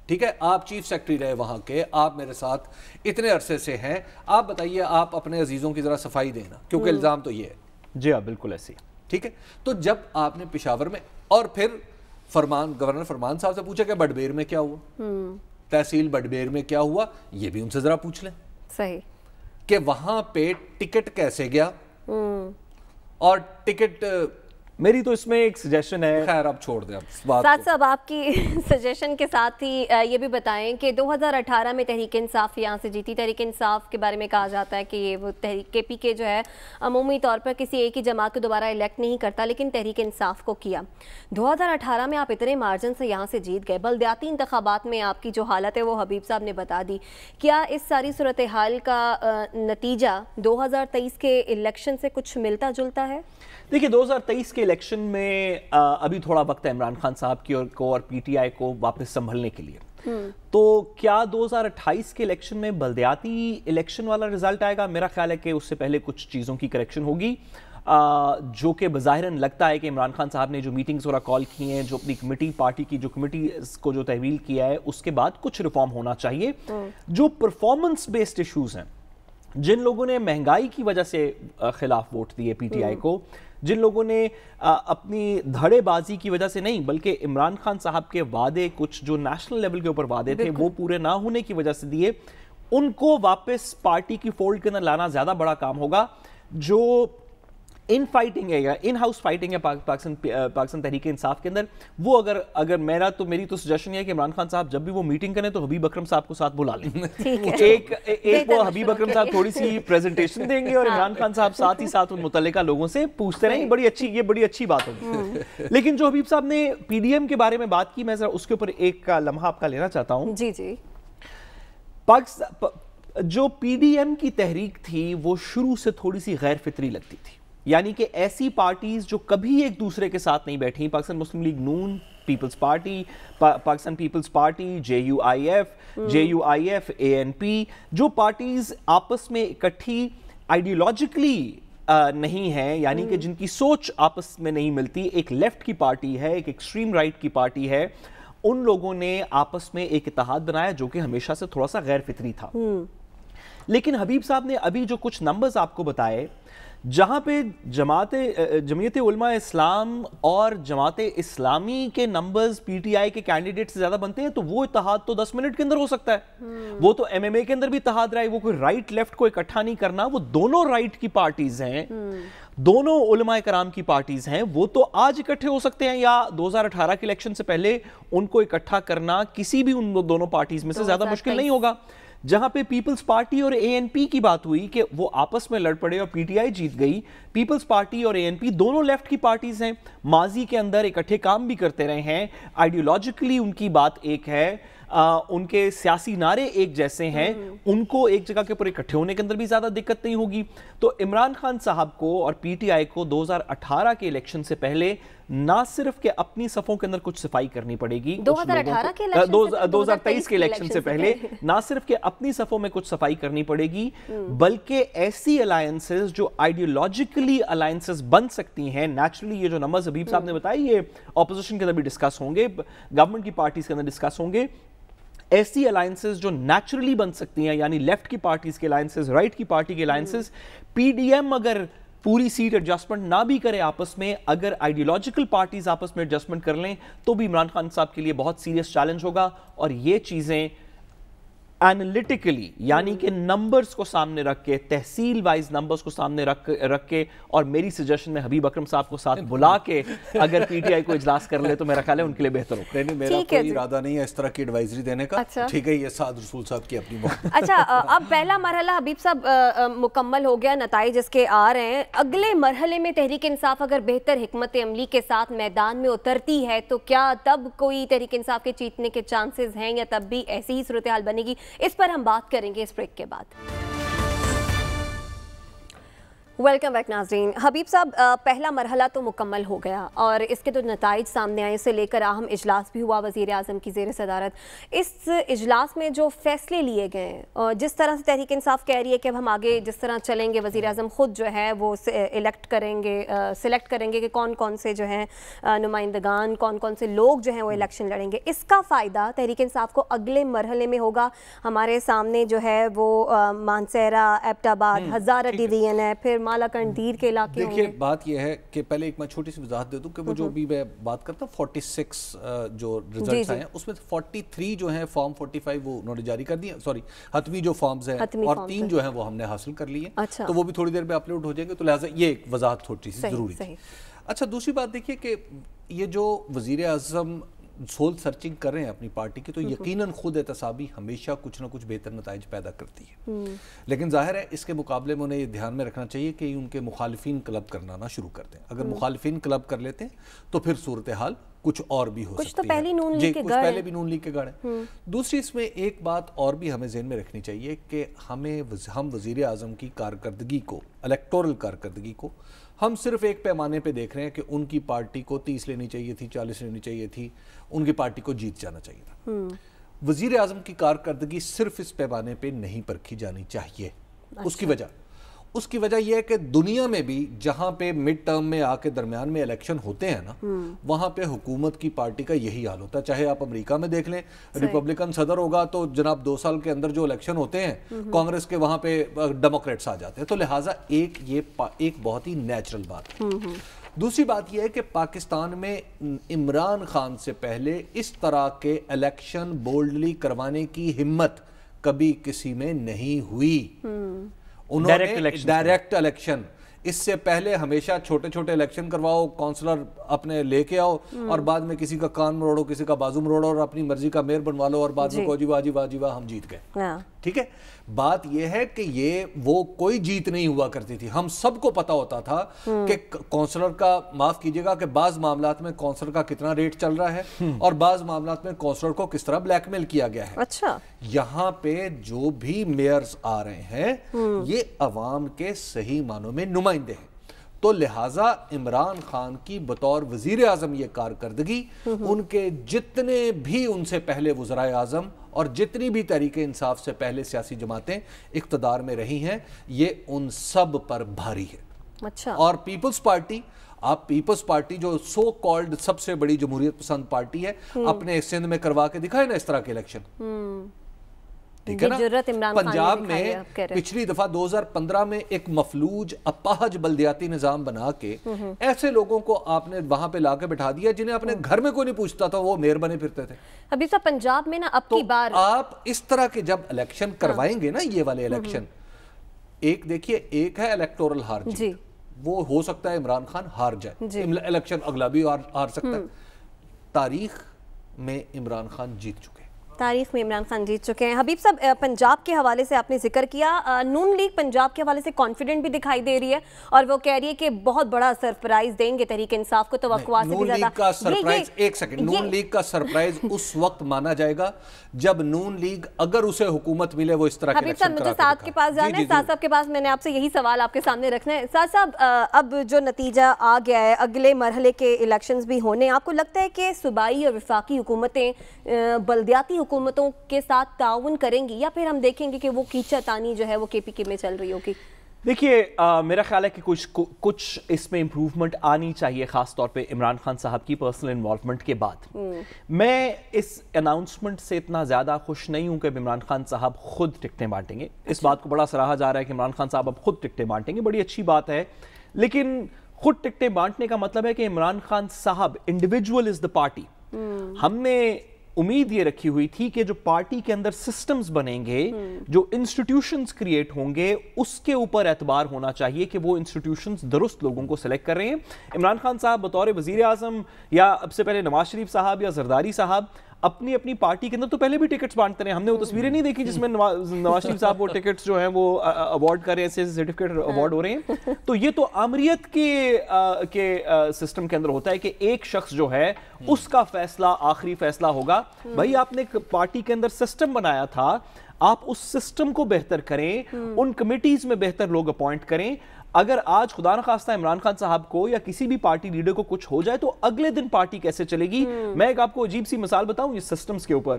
ٹھیک ہے, آپ چیف سیکرٹری رہے وہاں کے, آپ میرے ساتھ اتنے عرصے سے ہیں, آپ بتائیے آپ اپنے عزیزوں کی ذرا صفائی دینا, کیونکہ الزام تو یہ ہے. جی ہاں بالکل ایسی. ٹھیک ہے, تو جب آپ نے پشاور میں, اور پھر گورنر فرمان صاحب سے پوچھا کہ بڈبیر میں کیا ہوا, تحصیل بڈبیر میں کیا ہوا, یہ بھی ان سے ذرا پوچھ لیں صحیح کہ وہاں پہ ٹکٹ کیسے گیا. اور ٹکٹ میری تو اس میں ایک سجیشن ہے, خیر اب چھوڑ دیں اب بات ساتھ صاحب آپ کی سجیشن کے ساتھ ہی یہ بھی بتائیں کہ 2018 میں تحریک انصاف یہاں سے جیتی. تحریک انصاف کے بارے میں کہا جاتا ہے کہ یہ وہ تحریک کے پی کے جو ہے عمومی طور پر کسی ایک ہی جماعت کو دوبارہ الیکٹ نہیں کرتا, لیکن تحریک انصاف کو کیا. 2018 میں آپ اتنے مارجن سے یہاں سے جیت گئے. بلدیاتی انتخابات میں آپ کی جو حالت ہے وہ حبیب صاحب نے بتا دی. کیا اس ساری صورتحال کا نتیجہ 2023 کے الیکشن سے کچھ ملتا جلتا ہے؟ دیکھیے 2023 کے الیکشن میں ابھی تھوڑا وقت ہے عمران خان صاحب کی اور پی ٹی آئی کو واپس سنبھلنے کے لیے. تو کیا 2028 کے الیکشن میں بلدیاتی الیکشن والا رزلٹ آئے گا؟ میرا خیال ہے کہ اس سے پہلے کچھ چیزوں کی کریکشن ہوگی, جو کہ بظاہراً لگتا ہے کہ عمران خان صاحب نے جو میٹنگز وغیرہ کال کی ہیں, جو اپنی کمیٹی پارٹی کی جو کمیٹی کو جو تحویل کیا ہے, اس کے بعد کچھ ریفارم ہونا چاہیے. جو پرفارمنس بیسڈ ایشوز ہیں, جن لوگوں نے مہنگائی کی وجہ سے خلاف ووٹ دیے پی ٹی آئی کو, جن لوگوں نے اپنی دھڑے بازی کی وجہ سے نہیں بلکہ عمران خان صاحب کے وعدے کچھ جو نیشنل لیول کے اوپر وعدے تھے وہ پورے نہ ہونے کی وجہ سے دیے, ان کو واپس پارٹی کی فولڈ کے اندر لانا زیادہ بڑا کام ہوگا. جو ان فائٹنگ ہے یا ان ہاؤس فائٹنگ ہے پاکستان تحریک انصاف کے اندر, وہ اگر میری تو سجیشن یہ ہے کہ عمران خان صاحب جب بھی وہ میٹنگ کریں تو حبیب اکرم صاحب کو ساتھ بلا لیں. ایک وہ حبیب اکرم صاحب تھوڑی سی پریزنٹیشن دیں گے اور عمران خان صاحب ساتھ ہی ساتھ ان متعلقہ لوگوں سے پوچھتے رہیں. یہ بڑی اچھی بات ہوگی. لیکن جو حبیب صاحب نے پی ڈی ایم کے بارے میں بات کی, میں ذرا اس کے اوپر ایک لمحہ آپ کا لینا چاہتا ہوں. جی جی. جو پی ڈی ایم کی تحریک تھی وہ شروع سے تھوڑی سی غیر فطری لگتی تھی, یعنی کہ ایسی پارٹیز جو کبھی ایک دوسرے کے ساتھ نہیں بیٹھیں, Pakistan Muslim League Noon, Peoples Party, Pakistan Peoples Party, J U I F, A N P, جو پارٹیز آپس میں اکٹھی آئیڈیولوجیکلی نہیں ہیں, یعنی کہ جن کی سوچ آپس میں نہیں ملتی, ایک لیفٹ کی پارٹی ہے, ایک ایکسٹریم رائٹ کی پارٹی ہے, ان لوگوں نے آپس میں ایک اتحاد بنایا جو کہ ہمیشہ سے تھوڑا سا غیر فطری تھا. لیکن حبیب صاحب نے ابھی جو کچھ نمبرز آپ کو بتائے, جہاں پہ جمعیت علماء اسلام اور جماعت اسلامی کے نمبرز پی ٹی آئی کے کینڈیڈیٹ سے زیادہ بنتے ہیں, تو وہ اتحاد تو 10 منٹ کے اندر ہو سکتا ہے. وہ تو ایم ایم اے کے اندر بھی اتحاد رہا ہے, وہ کوئی رائٹ لیفٹ کو اکٹھا نہیں کرنا, وہ دونوں رائٹ کی پارٹیز ہیں, دونوں علماء کرام کی پارٹیز ہیں, وہ تو آج اکٹھے ہو سکتے ہیں یا 2018 کے الیکشن سے پہلے ان کو اکٹھا کرنا کسی بھی ان دونوں پارٹیز میں سے زیادہ مشکل نہیں ہوگا. جہاں پہ پیپلز پارٹی اور اے این پی کی بات ہوئی کہ وہ آپس میں لڑ پڑے اور پی ٹی آئی جیت گئی, پیپلز پارٹی اور اے این پی دونوں لیفٹ کی پارٹیز ہیں, ماضی کے اندر اکٹھے کام بھی کرتے رہے ہیں, آئیڈیولوجیکلی ان کی بات ایک ہے, ان کے سیاسی نعرے ایک جیسے ہیں, ان کو ایک جگہ کے اوپر اکٹھے ہونے کے اندر بھی زیادہ دقت نہیں ہوگی. تو عمران خان صاحب کو اور پی ٹی آئی کو 2018 کے الیکشن سے پہلے نہ صرف کہ اپنی صفوں کے اندر کچھ صفائی کرنی پڑے گی, 2023 کے الیکشن سے پہلے نہ صرف کہ اپنی صفوں میں کچھ صفائی کرنی پڑے گی, بلکہ ایسی الائنسز جو آئیڈیولوجیکلی الائنسز بن سکتی ہیں. نیچرلی یہ جو نمبرز حبیب صاحب نے بتائی یہ اپوزیشن کے اندر بھی ڈسکس ہوں گے, گورنمنٹ کی پارٹیز کے اندر ڈسکس ہوں گے. ایسی الائنسز جو نیچرلی بن سکتی ہیں, یعنی لیفٹ کی پارٹیز کے الائنسز, رائٹ کی پارٹی کے الائنسز, پی ڈی ایم اگر پوری سیٹ ایڈجسٹمنٹ نہ بھی کرے آپس میں, اگر آئیڈیولوجیکل پارٹیز آپس میں ایڈجسٹمنٹ کر لیں, تو بھی عمران خان صاحب کے لیے بہت سیریس چیلنج ہوگا. اور یہ چیزیں اینالیٹیکلی یعنی کہ نمبرز کو سامنے رکھ کے, تحصیل وائز نمبرز کو سامنے رکھ کے, اور میری سجیشن میں حبیب اکرم صاحب کو ساتھ بلا کے اگر پی ٹی آئی کو اجلاس کر لے تو میرا خیال ہے ان کے لیے بہتر ہو. نہیں, میرا کوئی ارادہ نہیں ہے اس طرح کی ایڈوائزری دینے کا. ٹھیک ہے, یہ سعد رسول صاحب کی اپنی بات. اچھا, اب پہلا مرحلہ حبیب صاحب مکمل ہو گیا, نتائج اس کے آ رہے ہیں. اگلے مرحلے میں تحریک انصاف اگر بہتر حکمت عملی کے ساتھ میدان میں اترتی ہے تو کیا تب کوئی تحریک انصاف کے جیتنے کے چانسز ہیں, یا تب بھی ایسی ہی صورتحال بنے گی؟ اس پر ہم بات کریں گے اس بریک کے بعد. ویلکم بیک ناظرین. حبیب صاحب, پہلا مرحلہ تو مکمل ہو گیا اور اس کے جو نتائج سامنے آئے سے لے کر اہم اجلاس بھی ہوا وزیر اعظم کی زیر صدارت. اس اجلاس میں جو فیصلے لیے گئے, جس طرح سے تحریک انصاف کہہ رہی ہے کہ اب ہم آگے جس طرح چلیں گے, وزیر اعظم خود جو ہے وہ سلیکٹ کریں گے کہ کون کون سے جو ہیں نمائندگان, کون کون سے لوگ جو ہیں وہ الیکشن لڑیں گے. اس کا فائدہ تحریک انصاف کو اگلے مرحلے میں ہوگا. ہمارے سامنے جو ہے وہ مانسہرہ, ایبٹ آباد, ہزارہ ڈویژن ہے, پھر مالا کنڈیر کے علاقے ہوں گے. دیکھیے, بات یہ ہے کہ پہلے ایک میں چھوٹی سی وضاحت دے دوں کہ وہ جو بھی میں بات کرتا ہوں 46 جو ریزلٹس آئے ہیں اس میں 43 جو ہیں فارم 45 وہ انہوں نے جاری کر دی ہیں, سوری حتمی جو فارمز ہیں, اور 3 جو ہیں وہ ہم نے حاصل کر لی ہیں, تو وہ بھی تھوڑی دیر میں اپلوڈ ہو جائیں گے, تو لہٰذا یہ ایک وضاحت تھوڑی سی ضروری تھی. اچھا, دوسری بات دیکھیے کہ یہ جو وزیر اعظم سول سرچنگ کر رہے ہیں اپنی پارٹی کی, تو یقیناً خود احتسابی ہمیشہ کچھ نہ کچھ بہتر نتائج پیدا کرتی ہے. لیکن ظاہر ہے اس کے مقابلے میں انہیں یہ دھیان میں رکھنا چاہیے کہ ان کے مخالفین کلب کرنا نہ شروع کر دیں. اگر مخالفین کلب کر لیتے ہیں تو پھر صورتحال کچھ اور بھی ہو سکتی ہے. کچھ پہلے بھی نون لیگ کے گڑھ ہیں. دوسری اس میں ایک بات اور بھی ہمیں ذہن میں رکھنی چاہیے کہ ہم وزیر اعظم کی کارکردگی کو, الیکٹورل کارکردگی کو, ہم صرف ایک پیمانے پہ دیکھ رہے ہیں کہ ان کی پارٹی کو 30 لینی چاہیے تھی, 40 لینی چاہیے تھی, ان کی پارٹی کو جیت جانا چاہیے تھا. وزیر اعظم کی کارکردگی صرف اس پیمانے پہ نہیں پرکھی جانی چاہیے. اس کی وجہ یہ ہے کہ دنیا میں بھی جہاں پہ مڈ ٹرم میں آ کے درمیان میں الیکشن ہوتے ہیں نا, وہاں پہ حکومت کی پارٹی کا یہی حال ہوتا ہے. چاہے آپ امریکہ میں دیکھ لیں, ریپبلکن صدر ہوگا تو جناب 2 سال کے اندر جو الیکشن ہوتے ہیں, کانگریس کے وہاں پہ ڈیموکریٹس آ جاتے ہیں. تو لہٰذا ایک بہت ہی نیچرل بات ہے. دوسری بات یہ ہے کہ پاکستان میں عمران خان سے پہلے اس طرح کے الیکشن بولڈلی کروانے کی ہمت کبھی کسی میں نہیں ہوئی. انہوں نے ڈائریکٹ الیکشن, اس سے پہلے ہمیشہ چھوٹے چھوٹے الیکشن کرواؤ, کونسلر اپنے لے کے آؤ, اور بعد میں کسی کا کان مروڑو, کسی کا بازو مروڑو, اور اپنی مرضی کا میئر بنوا لو, اور بعد میں کو جی واہ ہم جیت گئے. ٹھیک ہے, بات یہ ہے کہ وہ کوئی جیت نہیں ہوا کرتی تھی. ہم سب کو پتا ہوتا تھا کہ کونسلر کا, معاف کیجئے گا, کہ بعض معاملات میں کونسلر کا کتنا ریٹ چل رہا ہے, اور بعض معاملات میں کونسلر کو کس طرح بلیک میل کیا گیا ہے. اچھا, یہاں پہ جو بھی میئرز آ رہے ہیں یہ عوام کے صحیح معنوں میں نمائندے ہیں. تو لہٰذا عمران خان کی بطور وزیر اعظم یہ کارکردگی, ان کے جتنے بھی ان سے پہلے وزرائے اعظم اور جتنی بھی تحریک انصاف سے پہلے سیاسی جماعتیں اقتدار میں رہی ہیں, یہ ان سب پر بھاری ہے. اچھا. اور پیپلز پارٹی، آپ پیپلز پارٹی جو سو کالڈ سب سے بڑی جمہوریت پسند پارٹی ہے، اپنے سندھ میں کروا کے دکھائے نا اس طرح کے الیکشن. ٹھیک ہے نا. پنجاب میں پچھلی دفعہ 2015 میں ایک مفلوج اپاہج بلدیاتی نظام بنا کے ایسے لوگوں کو آپ نے وہاں پہ لا کے بٹھا دیا جنہیں اپنے گھر میں کوئی نہیں پوچھتا تھا، وہ میئر بنے پھرتے تھے. ابھی صاحب پنجاب میں نا اب کی بار آپ اس طرح کے جب الیکشن کروائیں گے نا، یہ والے الیکشن، ایک دیکھیے، ایک ہے الیکٹورل ہار جیت، وہ ہو سکتا ہے عمران خان ہار جائے الیکشن، اگلا بھی ہار سکتا ہے. تاریخ میں عمران خان جیت چکے، تاریخ میں عمران خان جیت چکے ہیں. حبیب صاحب، پنجاب کے حوالے سے آپ نے ذکر کیا، نون لیگ پنجاب کے حوالے سے کانفیڈنٹ بھی دکھائی دے رہی ہے اور وہ کہہ رہی ہے کہ بہت بڑا سرپرائز دیں گے تحریک انصاف کو، توقعات سے بھی زیادہ. نون لیگ کا سرپرائز، ایک سیکنڈ، نون لیگ کا سرپرائز اس وقت مانا جائے گا جب نون لیگ اگر اسے حکومت ملے وہ اس طرح کے حبیب صاحب مجھے ساتھ کے پاس جانا ہے، ساتھ صاحب کے پاس میں نے آپ سے یہی سوال آپ کے سامنے رکھنا ہے. ساتھ صاحب، اب جو نتیجہ آ گیا ہے، اگلے مرحلے کے الیکشنز بھی ہونے، آپ کو لگتا ہے کہ صوبائی اور وفاقی حکومتیں بلدیاتی حکومتوں کے ساتھ تعاون کریں گی، یا پھر ہم دیکھیں گے کہ وہ کیچا تانی جو ہے وہ کے پی کے میں چل رہی ہوگی؟ دیکھیے، میرا خیال ہے کہ کچھ اس میں امپروومنٹ آنی چاہیے، خاص طور پہ عمران خان صاحب کی پرسنل انوالومنٹ کے بعد. میں اس اناؤنسمنٹ سے اتنا زیادہ خوش نہیں ہوں کہ عمران خان صاحب خود ٹکٹیں بانٹیں گے. اس بات کو بڑا سراہا جا رہا ہے کہ عمران خان صاحب اب خود ٹکٹیں بانٹیں گے، بڑی اچھی بات ہے، لیکن خود ٹکٹیں بانٹنے کا مطلب ہے کہ عمران خان صاحب انڈیویجول از دا پارٹی. ہم نے امید یہ رکھی ہوئی تھی کہ جو پارٹی کے اندر سسٹمز بنیں گے، جو انسٹیٹیوشنز کریٹ ہوں گے، اس کے اوپر اعتبار ہونا چاہیے کہ وہ انسٹیٹیوشنز درست لوگوں کو سلیکٹ کر رہے ہیں. عمران خان صاحب بطور وزیر اعظم یا اب سے پہلے نواز شریف صاحب یا زرداری صاحب اپنی پارٹی کے اندر تو پہلے بھی ٹکٹس بانٹتے رہے. ہم نے وہ تصویریں نہیں دیکھی جس میں نواز شریف صاحب وہ ٹکٹس جو ہیں وہ اوارڈ کر رہے ہیں، سرٹیفکیٹ اوارڈ ہو رہے ہیں. تو یہ تو آمریت کے سسٹم کے اندر ہوتا ہے کہ ایک شخص جو ہے اس کا فیصلہ آخری فیصلہ ہوگا. بھائی آپ نے پارٹی کے اندر سسٹم بنایا تھا، آپ اس سسٹم کو بہتر کریں، ان کمیٹیز میں بہتر لوگ اپوائنٹ کریں. اگر آج خدا نخواستہ عمران خان صاحب کو یا کسی بھی پارٹی لیڈر کو کچھ ہو جائے تو اگلے دن پارٹی کیسے چلے گی؟ میں ایک آپ کو عجیب سی مثال بتاؤں اس سسٹمز کے اوپر.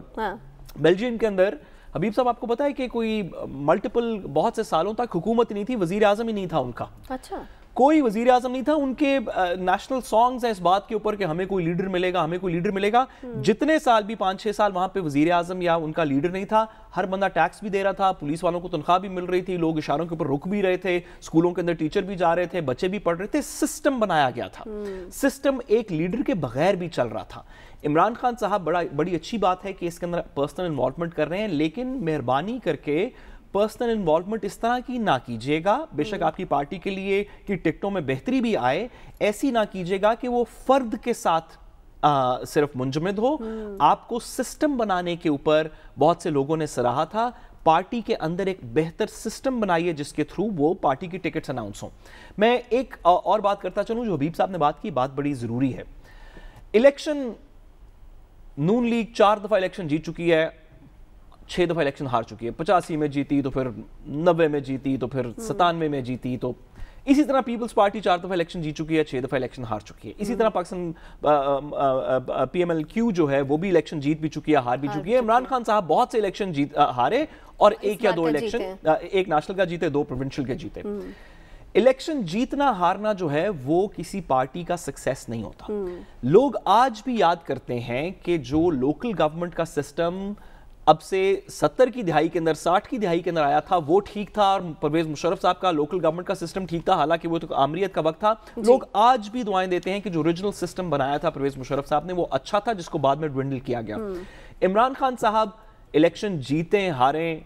بیلجیم کے اندر حبیب صاحب آپ کو پتا ہے کہ کوئی ملٹیپل بہت سے سالوں تک حکومت نہیں تھی، وزیر اعظم ہی نہیں تھا ان کا. اچھا، کوئی وزیر اعظم نہیں تھا. ان کے نیشنل سانگز ہیں اس بات کے اوپر کہ ہمیں کوئی لیڈر ملے گا، ہمیں کوئی لیڈر ملے گا. جتنے سال بھی 5-6 سال وہاں پہ وزیر اعظم یا ان کا لیڈر نہیں تھا، ہر بندہ ٹیکس بھی دے رہا تھا، پولیس والوں کو تنخواہ بھی مل رہی تھی، لوگ اشاروں کے اوپر رک بھی رہے تھے، اسکولوں کے اندر ٹیچر بھی جا رہے تھے، بچے بھی پڑھ رہے تھے. سسٹم بنایا گیا تھا، سسٹم ایک لیڈر کے بغیر بھی چل رہا تھا. عمران خان صاحب بڑی اچھی بات ہے کہ اس کے اندر پرسنل انوالومنٹ کر رہے ہیں، لیکن مہربانی کر کے پرسنل انوالومنٹ اس طرح کی نہ کیجیے گا. بے شک آپ کی پارٹی کے لیے کی ٹکٹوں میں بہتری بھی آئے، ایسی نہ کیجیے گا کہ وہ فرد کے ساتھ صرف منجمد ہو. آپ کو سسٹم بنانے کے اوپر بہت سے لوگوں نے سراہا تھا. پارٹی کے اندر ایک بہتر سسٹم بنائیے جس کے تھرو وہ پارٹی کی ٹکٹس اناؤنس ہوں. میں ایک اور بات کرتا چلوں جو حبیب صاحب نے بات کی، بات بڑی ضروری ہے. الیکشن نون لیگ 4 دفعہ الیکشن جیت چکی ہے، 6 دفعہ الیکشن ہار چکی ہے. 85 میں جیتی تو پھر 90 میں جیتی تو پھر 97 میں جیتی. تو اسی طرح پیپلز پارٹی 4 دفعہ الیکشن جیت چکی ہے، 6 دفعہ الیکشن ہار چکی ہے. اسی طرح Pakistan P M L Q جو ہے وہ بھی الیکشن جیت بھی چکی ہے، ہار بھی چکی ہے. عمران خان صاحب بہت سے الیکشن ہارے اور 1 یا 2 الیکشن، 1 نیشنل کا جیتے، 2 پروونشل کے جیتے. الیکشن جیتنا ہارنا جو ہے وہ کسی پارٹی کا سکسیس نہیں ہوتا. لوگ آج بھی یاد کرتے ہیں کہ جو لوکل گورنمنٹ کا سسٹم اب سے 70 کی دہائی کے اندر، 60 کی دہائی کے اندر آیا تھا، وہ ٹھیک تھا. اور پرویز مشرف صاحب کا لوکل گورنمنٹ کا سسٹم ٹھیک تھا، حالانکہ وہ تو آمریت کا وقت تھا. لوگ آج بھی دعائیں دیتے ہیں کہ جو اوریجنل سسٹم بنایا تھا پرویز مشرف صاحب نے وہ اچھا تھا، جس کو بعد میں ڈوینڈل کیا گیا. عمران خان صاحب الیکشن جیتیں ہاریں،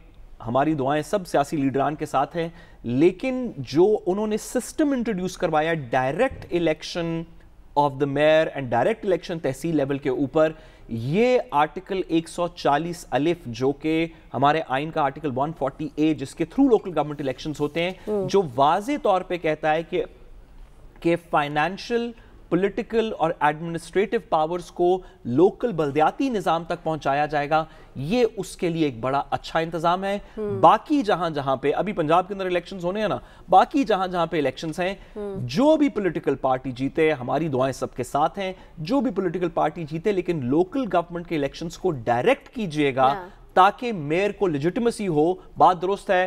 ہماری دعائیں سب سیاسی لیڈران کے ساتھ ہیں، لیکن جو انہوں نے سسٹم انٹروڈیوس کروایا، direct election of the mayor and direct election tehsil level کے اوپر، یہ آرٹیکل 140 الف جو کہ ہمارے آئین کا آرٹیکل 140A جس کے تھرو لوکل گورنمنٹ الیکشنز ہوتے ہیں، جو واضح طور پہ کہتا ہے کہ فائنینشیل، پولیٹیکل اور ایڈمنسٹریٹو پاورز کو لوکل بلدیاتی نظام تک پہنچایا جائے گا. یہ اس کے لیے ایک بڑا اچھا انتظام ہے. باقی جہاں پہ ابھی پنجاب کے اندر الیکشنز ہونے ہیں نا، باقی جہاں پہ الیکشنز ہیں، جو بھی پولیٹیکل پارٹی جیتے، ہماری دعائیں سب کے ساتھ ہیں، جو بھی پولیٹیکل پارٹی جیتے، لیکن لوکل گورنمنٹ کے الیکشنز کو ڈائریکٹ کیجئے گا تاکہ میئر کو لیجٹیمیسی ہو. بات درست ہے،